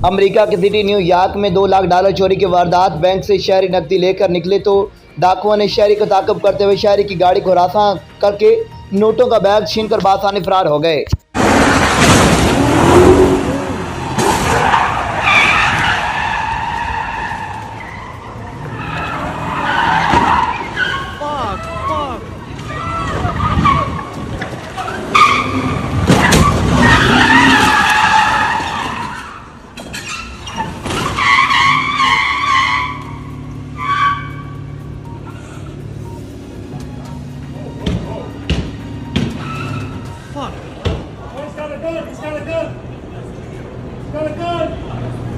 America के city New York में $2 लाख चोरी की वारदात। बैंक से शहरी नकदी लेकर निकले तो डाकुओं ने शहरी को ताक़ब करते हुए शहरी की गाड़ी को रास्ता करके नोटों का बैग छीनकर बासानी फरार हो गए। Fuck. Oh, he's got a gun. He's got a gun. He's got a gun.